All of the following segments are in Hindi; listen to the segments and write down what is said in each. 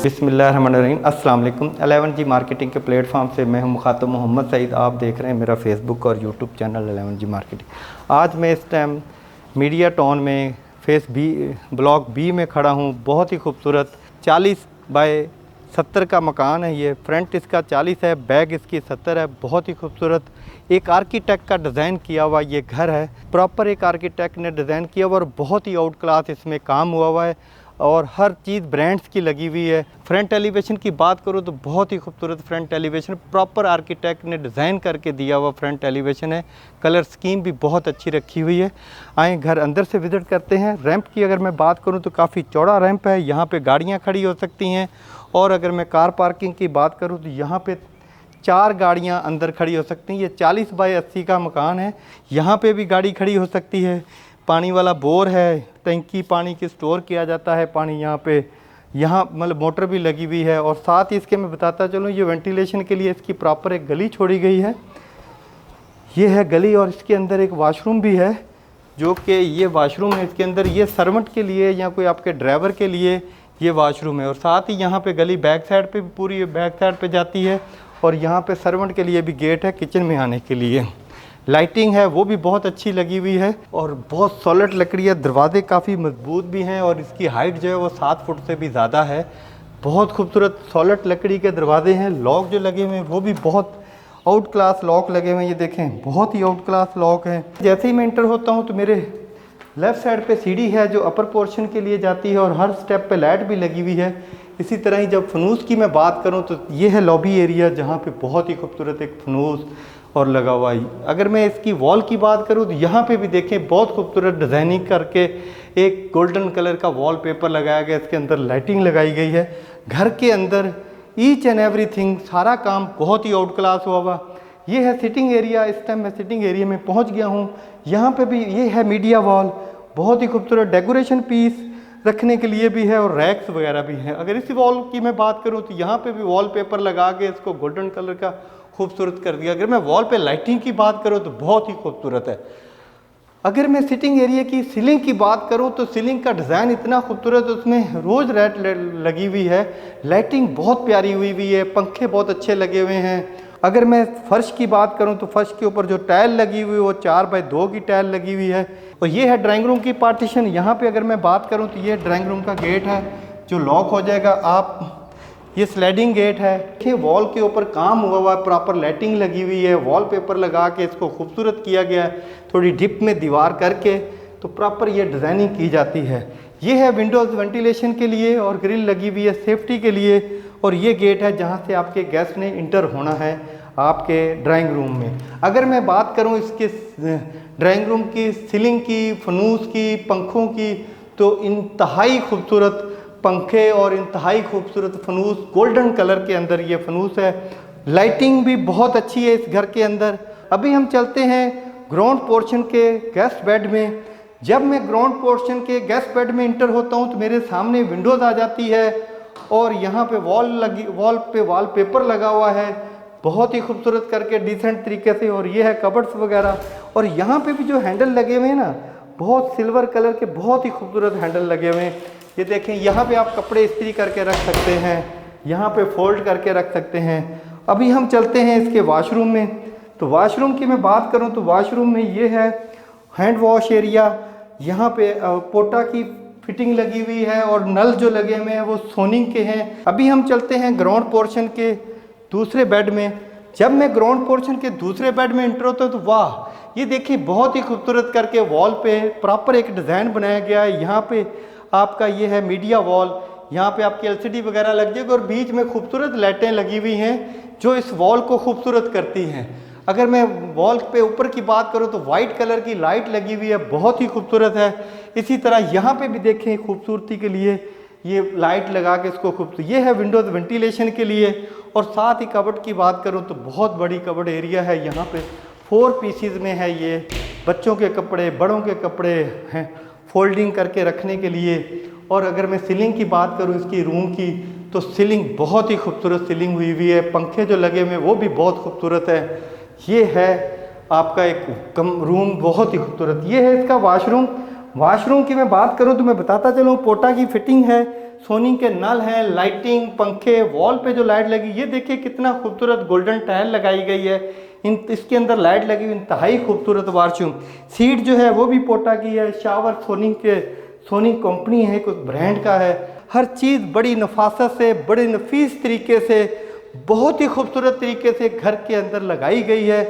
बिस्मिल्लाहिर्रहमानिर्रहीम। अस्सलाम वालेकुम। 11G मार्केटिंग के प्लेटफॉर्म से मैं हूं मुखातब मोहम्मद सईद। आप देख रहे हैं मेरा फेसबुक और यूट्यूब चैनल 11G मार्केटिंग। आज मैं इस टाइम मीडिया टाउन में ब्लॉक बी में खड़ा हूं। बहुत ही खूबसूरत 40 बाय 70 का मकान है ये। फ्रंट इसका 40 है, बैक इसकी 70 है। बहुत ही खूबसूरत एक आर्किटेक्ट का डिज़ाइन किया हुआ ये घर है। प्रॉपर एक आर्किटेक्ट ने डिज़ाइन किया हुआ और बहुत ही आउट क्लास इसमें काम हुआ हुआ है और हर चीज़ ब्रांड्स की लगी हुई है। फ्रंट एलिवेशन की बात करूँ तो बहुत ही खूबसूरत फ्रंट एलिवेशन प्रॉपर आर्किटेक्ट ने डिज़ाइन करके दिया हुआ फ्रंट एलिवेशन है। कलर स्कीम भी बहुत अच्छी रखी हुई है। आए घर अंदर से विज़िट करते हैं। रैंप की अगर मैं बात करूँ तो काफ़ी चौड़ा रैंप है। यहाँ पे गाड़ियाँ खड़ी हो सकती हैं और अगर मैं कार पार्किंग की बात करूँ तो यहाँ पे 4 गाड़ियाँ अंदर खड़ी हो सकती हैं। ये 40 बाय 80 का मकान है। यहाँ पे भी गाड़ी खड़ी हो सकती है। पानी वाला बोर है, टंकी पानी की स्टोर किया जाता है पानी यहाँ मतलब मोटर भी लगी हुई है। और साथ ही इसके मैं बताता चलूँ, ये वेंटिलेशन के लिए इसकी प्रॉपर एक गली छोड़ी गई है। ये है गली और इसके अंदर एक वॉशरूम भी है, जो कि ये वॉशरूम है इसके अंदर ये सर्वेंट के लिए या कोई आपके ड्राइवर के लिए ये वॉशरूम है। और साथ ही यहाँ पे गली बैक साइड पे पूरी बैक साइड पे जाती है और यहाँ पे सर्वेंट के लिए भी गेट है किचन में आने के लिए। लाइटिंग है वो भी बहुत अच्छी लगी हुई है और बहुत सॉलिड लकड़ी है। दरवाजे काफ़ी मजबूत भी हैं और इसकी हाइट जो है वो 7 फुट से भी ज़्यादा है। बहुत खूबसूरत सॉलिड लकड़ी के दरवाजे हैं। लॉक जो लगे हुए हैं वो भी बहुत आउट क्लास लॉक लगे हुए हैं। ये देखें बहुत ही आउट क्लास लॉक है। जैसे ही मैं इंटर होता हूँ तो मेरे लेफ़्ट साइड पे सीढ़ी है जो अपर पोर्शन के लिए जाती है और हर स्टेप पे लाइट भी लगी हुई है। इसी तरह ही जब फनूस की मैं बात करूं तो ये है लॉबी एरिया, जहां पे बहुत ही खूबसूरत एक फनूस और लगा हुआ है। अगर मैं इसकी वॉल की बात करूं तो यहाँ पे भी देखें बहुत खूबसूरत डिज़ाइनिंग करके एक गोल्डन कलर का वॉलपेपर लगाया गया। इसके अंदर लाइटिंग लगाई गई है। घर के अंदर ईच एंड एवरीथिंग सारा काम बहुत ही आउट क्लास हुआ हुआ। ये है सिटिंग एरिया। इस टाइम मैं सिटिंग एरिया में पहुंच गया हूं। यहाँ पे भी ये है मीडिया वॉल, बहुत ही खूबसूरत डेकोरेशन पीस रखने के लिए भी है और रैक्स वगैरह भी हैं। अगर इसी वॉल की मैं बात करूं तो यहाँ पे भी वॉलपेपर लगा के इसको गोल्डन कलर का खूबसूरत कर दिया। अगर मैं वॉल पे लाइटिंग की बात करूं तो बहुत ही खूबसूरत है। अगर मैं सिटिंग एरिया की सीलिंग की बात करूं तो सीलिंग का डिज़ाइन इतना खूबसूरत, उसमें रोज़ लाइट लगी हुई है। लाइटिंग बहुत प्यारी हुई है। पंखे बहुत अच्छे लगे हुए हैं। अगर मैं फर्श की बात करूं तो फर्श के ऊपर जो टाइल लगी हुई है वो 4 बाय 2 की टाइल लगी हुई है। और ये है ड्राइंग रूम की पार्टीशन। यहाँ पे अगर मैं बात करूं तो ये ड्राइंग रूम का गेट है जो लॉक हो जाएगा। आप ये स्लाइडिंग गेट है। देखिए वॉल के ऊपर काम हुआ हुआ है, प्रॉपर लाइटिंग लगी हुई है। वॉलपेपर लगा के इसको खूबसूरत किया गया है। थोड़ी डिप में दीवार करके तो प्रॉपर ये डिज़ाइनिंग की जाती है। ये है विंडोज़ वेंटिलेशन के लिए और ग्रिल लगी हुई है सेफ्टी के लिए। और ये गेट है जहाँ से आपके गेस्ट ने इंटर होना है आपके ड्राइंग रूम में। अगर मैं बात करूँ इसके ड्राइंग रूम की सीलिंग की, फनूस की, पंखों की, तो इंतहाई खूबसूरत पंखे और इंतहाई खूबसूरत फनूस गोल्डन कलर के अंदर ये फनूस है। लाइटिंग भी बहुत अच्छी है इस घर के अंदर। अभी हम चलते हैं ग्राउंड पोर्शन के गेस्ट बेड में। जब मैं ग्राउंड पोर्शन के गेस्ट बेड में इंटर होता हूँ तो मेरे सामने विंडोज़ आ जाती है और यहाँ पे वॉलपेपर लगा हुआ है बहुत ही खूबसूरत करके डिसेंट तरीके से। और ये है कबर्ड्स वगैरह। और यहाँ पे भी जो हैंडल लगे हुए हैं ना, बहुत सिल्वर कलर के बहुत ही खूबसूरत हैंडल लगे हुए हैं। ये देखें यहाँ पे आप कपड़े इस्त्री करके रख सकते हैं, यहाँ पे फोल्ड करके रख सकते हैं। अभी हम चलते हैं इसके वॉशरूम में। तो वॉशरूम की मैं बात करूँ तो वॉशरूम में ये है हैंड वॉश एरिया। यहाँ पे पोटा की फिटिंग लगी हुई है और नल जो लगे हुए हैं वो सोनिंग के हैं। अभी हम चलते हैं ग्राउंड पोर्शन के दूसरे बेड में। जब मैं ग्राउंड पोर्शन के दूसरे बेड में इंटर होता हूँ तो वाह, ये देखिए बहुत ही खूबसूरत करके वॉल पे प्रॉपर एक डिज़ाइन बनाया गया है। यहाँ पे आपका ये है मीडिया वॉल, यहाँ पे आपकी एलसीडी वगैरह लग जाएगी और बीच में खूबसूरत लाइटें लगी हुई हैं जो इस वॉल को खूबसूरत करती हैं। अगर मैं वॉल पे ऊपर की बात करूँ तो वाइट कलर की लाइट लगी हुई है, बहुत ही खूबसूरत है। इसी तरह यहाँ पे भी देखें खूबसूरती के लिए ये लाइट लगा के इसको खूबसूरत। ये है विंडोज़ वेंटिलेशन के लिए। और साथ ही कबर्ड की बात करूँ तो बहुत बड़ी कबर्ड एरिया है। यहाँ पे 4 पीसीज में है। ये बच्चों के कपड़े, बड़ों के कपड़े हैं फोल्डिंग करके रखने के लिए। और अगर मैं सीलिंग की बात करूँ इसकी रूम की तो सीलिंग बहुत ही खूबसूरत सीलिंग हुई है। पंखे जो लगे हुए वो भी बहुत खूबसूरत है। ये है आपका एक रूम बहुत ही खूबसूरत। ये है इसका वॉशरूम। वॉशरूम की मैं बात करूं तो मैं बताता चलूं पोटा की फिटिंग है, सोनी के नल हैं, लाइटिंग, पंखे, वॉल पे जो लाइट लगी, ये देखिए कितना खूबसूरत गोल्डन टाइल लगाई गई है। इसके अंदर लाइट लगी हुई, इंतहाई खूबसूरत वॉशरूम। सीट जो है वो भी पोटा की है। शावर सोनी कंपनी है, कुछ ब्रांड का है। हर चीज़ बड़ी नफासत से, बड़े नफीस तरीके से, बहुत ही खूबसूरत तरीके से घर के अंदर लगाई गई है।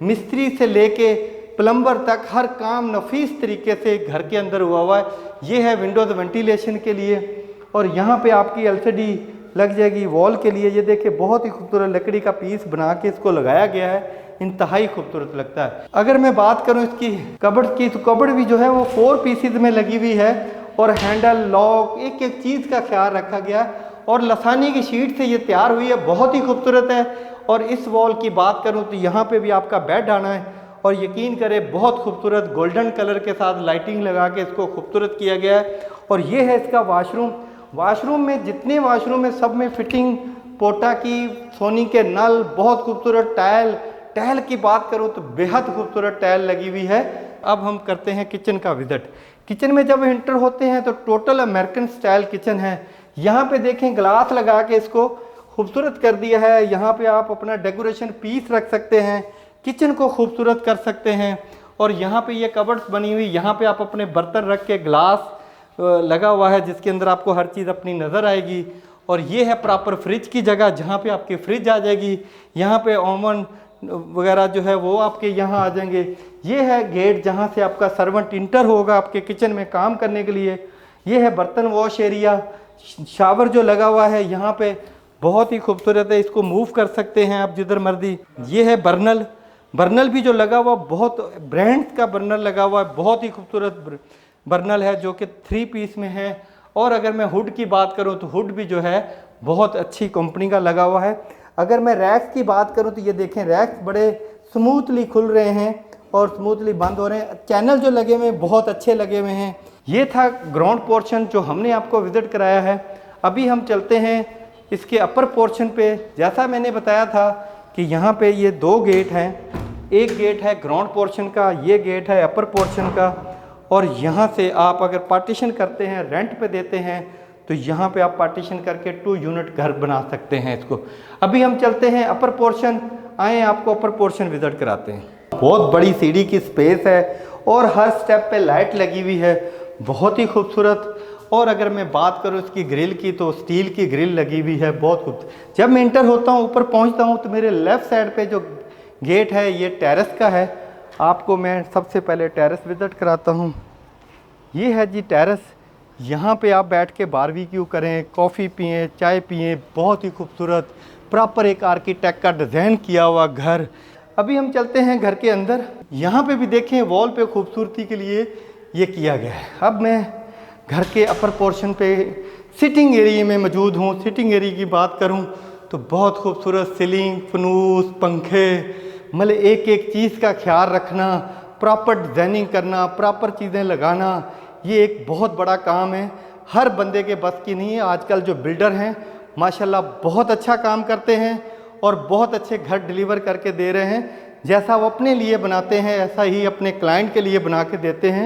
मिस्त्री से लेके प्लम्बर तक हर काम नफीस तरीके से घर के अंदर हुआ है। ये है विंडोज़ वेंटिलेशन के लिए, और यहाँ पे आपकी एलसीडी लग जाएगी वॉल के लिए। ये देखिए बहुत ही खूबसूरत लकड़ी का पीस बना के इसको लगाया गया है, इंतहाई खूबसूरत लगता है। अगर मैं बात करूँ इसकी कबर्ड की, तो कबर्ड भी जो है वो 4 पीसेज में लगी हुई है, और हैंडल, लॉक, एक एक चीज़ का ख्याल रखा गया, और लसानी की शीट से ये तैयार हुई है, बहुत ही खूबसूरत है। और इस वॉल की बात करूँ तो यहाँ पे भी आपका बेड आना है, और यकीन करें बहुत खूबसूरत गोल्डन कलर के साथ लाइटिंग लगा के इसको खूबसूरत किया गया है। और ये है इसका वॉशरूम में जितने वॉशरूम है सब में फिटिंग पोटा की, सोनी के नल, बहुत खूबसूरत टाइल की बात करूँ तो बेहद खूबसूरत टाइल लगी हुई है। अब हम करते हैं किचन का विजिट। किचन में जब एंटर होते हैं तो टोटल अमेरिकन स्टाइल किचन है। यहाँ पे देखें ग्लास लगा के इसको खूबसूरत कर दिया है। यहाँ पे आप अपना डेकोरेशन पीस रख सकते हैं, किचन को खूबसूरत कर सकते हैं। और यहाँ पे ये कबर्ड्स बनी हुई, यहाँ पे आप अपने बर्तन रख के, ग्लास लगा हुआ है जिसके अंदर आपको हर चीज़ अपनी नज़र आएगी। और ये है प्रॉपर फ्रिज की जगह, जहाँ पे आपकी फ्रिज आ जाएगी। यहाँ पे ओवन वगैरह जो है वो आपके यहाँ आ जाएंगे। ये है गेट जहाँ से आपका सर्वेंट इंटर होगा आपके किचन में काम करने के लिए। ये है बर्तन वॉश एरिया। शावर जो लगा हुआ है यहाँ पे बहुत ही खूबसूरत है, इसको मूव कर सकते हैं आप जिधर मर्जी। ये है बर्नल भी जो लगा हुआ, बहुत ब्रांड्स का बर्नल लगा हुआ है, बहुत ही खूबसूरत बर्नल है जो कि 3 पीस में है। और अगर मैं हुड की बात करूं तो हुड भी जो है बहुत अच्छी कंपनी का लगा हुआ है। अगर मैं रैक्स की बात करूं तो ये देखें, रैक्स बड़े स्मूथली खुल रहे हैं और स्मूथली बंद हो रहे हैं। चैनल जो लगे हुए हैं बहुत अच्छे लगे हुए हैं। ये था ग्राउंड पोर्शन जो हमने आपको विजिट कराया है। अभी हम चलते हैं इसके अपर पोर्शन पे। जैसा मैंने बताया था कि यहाँ पे ये 2 गेट हैं, एक गेट है ग्राउंड पोर्शन का, ये गेट है अपर पोर्शन का। और यहाँ से आप अगर पार्टीशन करते हैं, रेंट पे देते हैं, तो यहाँ पे आप पार्टीशन करके 2 यूनिट घर बना सकते हैं इसको। अभी हम चलते हैं अपर पोर्शन, आए आपको अपर पोर्शन विजिट कराते हैं। बहुत बड़ी सीढ़ी की स्पेस है और हर स्टेप पे लाइट लगी हुई है, बहुत ही खूबसूरत। और अगर मैं बात करूँ इसकी ग्रिल की तो स्टील की ग्रिल लगी हुई है, बहुत खूबसूरत। जब मैं इंटर होता हूँ, ऊपर पहुँचता हूँ, तो मेरे लेफ़्ट साइड पे जो गेट है ये टेरेस का है। आपको मैं सबसे पहले टेरेस विजिट कराता हूँ। ये है जी टेरेस। यहाँ पे आप बैठ के बारबेक्यू करें, कॉफ़ी पिएं, चाय पिएं, बहुत ही खूबसूरत प्रॉपर एक आर्किटेक्ट का डिज़ाइन किया हुआ घर। अभी हम चलते हैं घर के अंदर। यहाँ पे भी देखें वॉल पे खूबसूरती के लिए ये किया गया है। अब मैं घर के अपर पोर्शन पे सिटिंग एरिया में मौजूद हूँ। सिटिंग एरिया की बात करूँ तो बहुत खूबसूरत सीलिंग, फनूस, पंखे, मतलब एक एक चीज़ का ख्याल रखना, प्रॉपर डिज़ाइनिंग करना, प्रॉपर चीज़ें लगाना, ये एक बहुत बड़ा काम है। हर बंदे के बस की नहीं है। आजकल जो बिल्डर हैं माशाल्लाह बहुत अच्छा काम करते हैं और बहुत अच्छे घर डिलीवर करके दे रहे हैं। जैसा वो अपने लिए बनाते हैं ऐसा ही अपने क्लाइंट के लिए बना के देते हैं।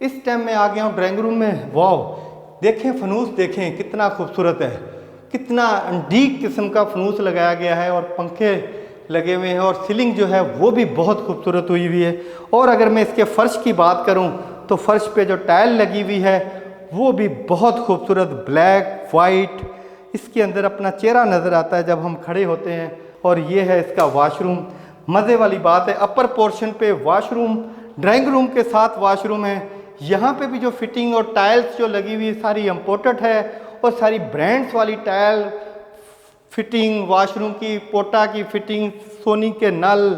इस टाइम मैं आ गया हूँ ड्राइंग रूम में। वाह, देखें फनूस, देखें कितना खूबसूरत है, कितना अंटीक किस्म का फनूस लगाया गया है और पंखे लगे हुए हैं और सीलिंग जो है वो भी बहुत खूबसूरत हुई हुई है। और अगर मैं इसके फ़र्श की बात करूं तो फ़र्श पे जो टाइल लगी हुई है वो भी बहुत खूबसूरत, ब्लैक वाइट। इसके अंदर अपना चेहरा नज़र आता है जब हम खड़े होते हैं। और ये है इसका वॉशरूम। मज़े वाली बात है, अपर पोर्शन पे वॉशरूम, ड्राइंग रूम के साथ वॉशरूम है। यहाँ पे भी जो फिटिंग और टाइल्स जो लगी हुई सारी इम्पोर्टेड है और सारी ब्रांड्स वाली टाइल फिटिंग, वॉशरूम की, पोटा की फिटिंग, सोनी के नल,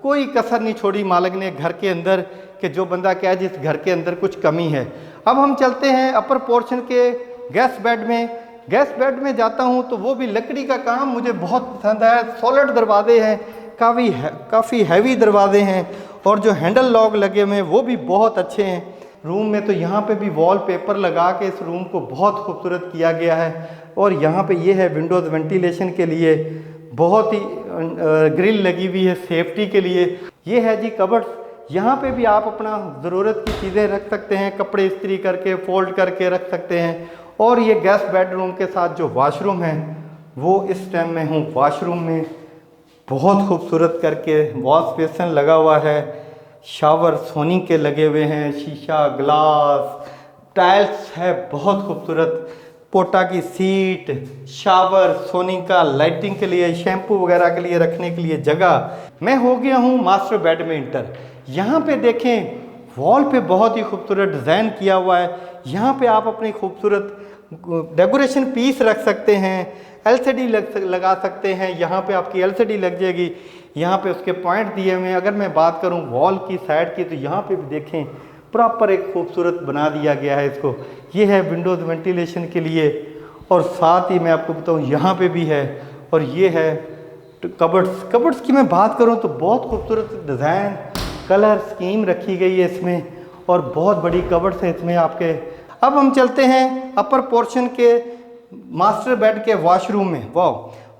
कोई कसर नहीं छोड़ी मालिक ने घर के अंदर कि जो बंदा कहे जिस घर के अंदर कुछ कमी है। अब हम चलते हैं अपर पोर्शन के गेस्ट बेड में। गेस्ट बेड में जाता हूं तो वो भी लकड़ी का काम मुझे बहुत पसंद है। सॉलिड दरवाजे हैं, काफ़ी हैवी दरवाजे हैं और जो हैंडल लॉक लगे हुए हैं वो भी बहुत अच्छे हैं। रूम में तो यहाँ पे भी वॉलपेपर लगा के इस रूम को बहुत खूबसूरत किया गया है। और यहाँ पे ये है विंडोज़ वेंटिलेशन के लिए, बहुत ही ग्रिल लगी हुई है सेफ्टी के लिए। ये है जी कबर्ड्स, यहाँ पे भी आप अपना ज़रूरत की चीज़ें रख सकते हैं, कपड़े इस्त्री करके फोल्ड करके रख सकते हैं। और ये गेस्ट बेडरूम के साथ जो वॉशरूम है वो इस टाइम में हूँ वॉशरूम में। बहुत खूबसूरत करके वॉश बेसिन लगा हुआ है, शावर सोनी के लगे हुए हैं, शीशा ग्लास टाइल्स है बहुत खूबसूरत, पोटा की सीट, शावर सोनी का, लाइटिंग के लिए, शैम्पू वगैरह के लिए रखने के लिए जगह। मैं हो गया हूँ मास्टर बेड में इंटर। यहाँ पे देखें वॉल पे बहुत ही खूबसूरत डिज़ाइन किया हुआ है। यहाँ पे आप अपनी खूबसूरत डेकोरेशन पीस रख सकते हैं, एलसीडी लगा सकते हैं। यहाँ पे आपकी एलसीडी लग जाएगी। यहाँ पे उसके पॉइंट दिए हुए हैं। अगर मैं बात करूँ वॉल की साइड की तो यहाँ पे भी देखें प्रॉपर एक खूबसूरत बना दिया गया है इसको। ये है विंडोज़ वेंटिलेशन के लिए। और साथ ही मैं आपको बताऊँ यहाँ पे भी है। और ये है कबर्ड्स की मैं बात करूँ तो बहुत खूबसूरत डिज़ाइन कलर स्कीम रखी गई है इसमें, और बहुत बड़ी कबर्ड्स हैं इसमें आपके। अब हम चलते हैं अपर पोर्शन के मास्टर बेड के वॉशरूम में। वाह,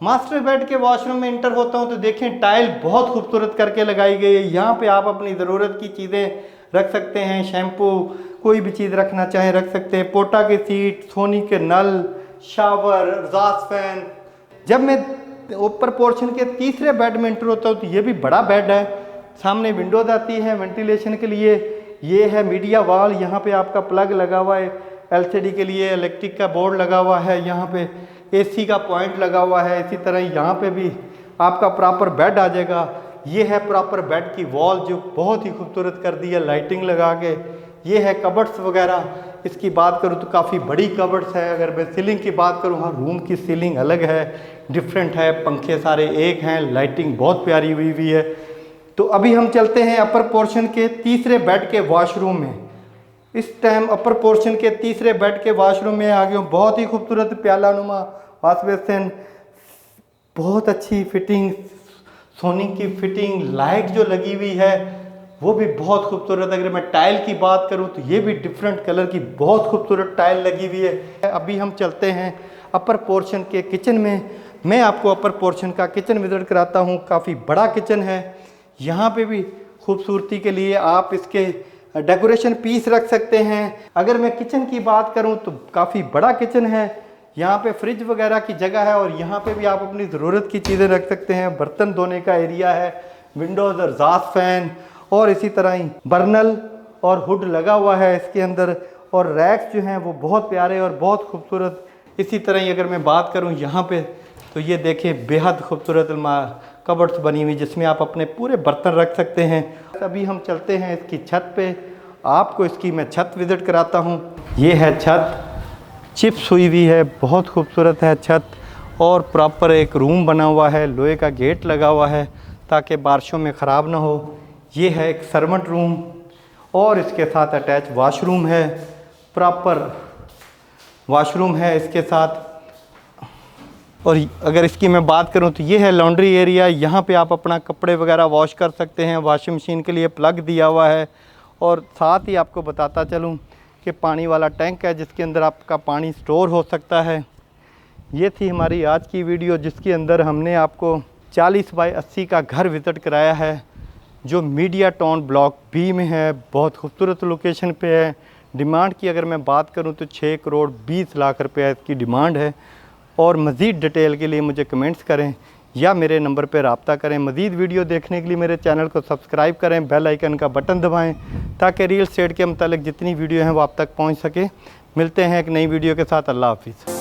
मास्टर बेड के वॉशरूम में इंटर होता हूँ तो देखें टाइल बहुत खूबसूरत करके लगाई गई है। यहाँ पे आप अपनी ज़रूरत की चीज़ें रख सकते हैं, शैम्पू कोई भी चीज़ रखना चाहें रख सकते हैं, पोटा की सीट, सोनी के नल, शावर, एग्जॉस्ट फैन। जब मैं ऊपर पोर्शन के तीसरे बेड में इंटर होता हूँ तो ये भी बड़ा बेड है, सामने विंडोज आती है वेंटिलेशन के लिए। ये है मीडिया वॉल, यहाँ पे आपका प्लग लगा हुआ है एलसीडी के लिए, इलेक्ट्रिक का बोर्ड लगा हुआ है, यहाँ पे एसी का पॉइंट लगा हुआ है। इसी तरह यहाँ पे भी आपका प्रॉपर बेड आ जाएगा। ये है प्रॉपर बेड की वॉल जो बहुत ही खूबसूरत कर दी है लाइटिंग लगा के। ये है कबर्ड्स वगैरह, इसकी बात करूँ तो काफ़ी बड़ी कबर्ड्स है। अगर मैं सीलिंग की बात करूँ, हाँ रूम की सीलिंग अलग है, डिफरेंट है, पंखे सारे एक हैं, लाइटिंग बहुत प्यारी हुई है। तो अभी हम चलते हैं अपर पोर्शन के तीसरे बेड के वॉशरूम में। इस टाइम अपर पोर्शन के तीसरे बेड के वॉशरूम में आ गया हूँ। बहुत ही खूबसूरत प्याला नुमा वॉश बेसिन, बहुत अच्छी फिटिंग, सोनी की फिटिंग, लाइट जो लगी हुई है वो भी बहुत खूबसूरत। अगर मैं टाइल की बात करूं तो ये भी डिफरेंट कलर की बहुत खूबसूरत टाइल लगी हुई है। अभी हम चलते हैं अपर पोर्शन के किचन में। मैं आपको अपर पोर्शन का किचन विजिट कराता हूं। काफ़ी बड़ा किचन है। यहाँ पे भी खूबसूरती के लिए आप इसके डेकोरेशन पीस रख सकते हैं। अगर मैं किचन की बात करूँ तो काफ़ी बड़ा किचन है। यहाँ पे फ्रिज वगैरह की जगह है और यहाँ पे भी आप अपनी ज़रूरत की चीज़ें रख सकते हैं। बर्तन धोने का एरिया है, विंडोज़ और एग्जॉस्ट फैन, और इसी तरह ही बर्नल और हुड लगा हुआ है इसके अंदर। और रैक्स जो हैं वो बहुत प्यारे और बहुत खूबसूरत। इसी तरह ही अगर मैं बात करूँ यहाँ पे तो ये देखें बेहद खूबसूरत कबर्ड्स बनी हुई जिसमें आप अपने पूरे बर्तन रख सकते हैं। अभी हम चलते हैं इसकी छत पे, आपको इसकी मैं छत विज़िट कराता हूँ। ये है छत, चिप्स हुई हुई है, बहुत खूबसूरत है छत। और प्रॉपर एक रूम बना हुआ है, लोहे का गेट लगा हुआ है ताकि बारिशों में ख़राब ना हो। ये है एक सर्वेंट रूम और इसके साथ अटैच वॉशरूम है, प्रॉपर वॉशरूम है इसके साथ। और अगर इसकी मैं बात करूं तो ये है लॉन्ड्री एरिया। यहाँ पे आप अपना कपड़े वगैरह वॉश कर सकते हैं। वॉशिंग मशीन के लिए प्लग दिया हुआ है। और साथ ही आपको बताता चलूँ कि पानी वाला टैंक है जिसके अंदर आपका पानी स्टोर हो सकता है। ये थी हमारी आज की वीडियो जिसके अंदर हमने आपको 40 बाई 80 का घर विज़िट कराया है जो मीडिया टाउन ब्लॉक बी में है। बहुत खूबसूरत लोकेशन पे है। डिमांड की अगर मैं बात करूं तो 6 करोड़ 20 लाख रुपया इसकी डिमांड है। और मज़ीद डिटेल के लिए मुझे कमेंट्स करें या मेरे नंबर पर रब्ता करें। मज़ीद वीडियो देखने के लिए मेरे चैनल को सब्सक्राइब करें, बेल आइकन का बटन दबाएं ताकि रियल एस्टेट के मतलब जितनी वीडियो हैं वो आप तक पहुंच सके। मिलते हैं एक नई वीडियो के साथ। अल्लाह हाफिज़।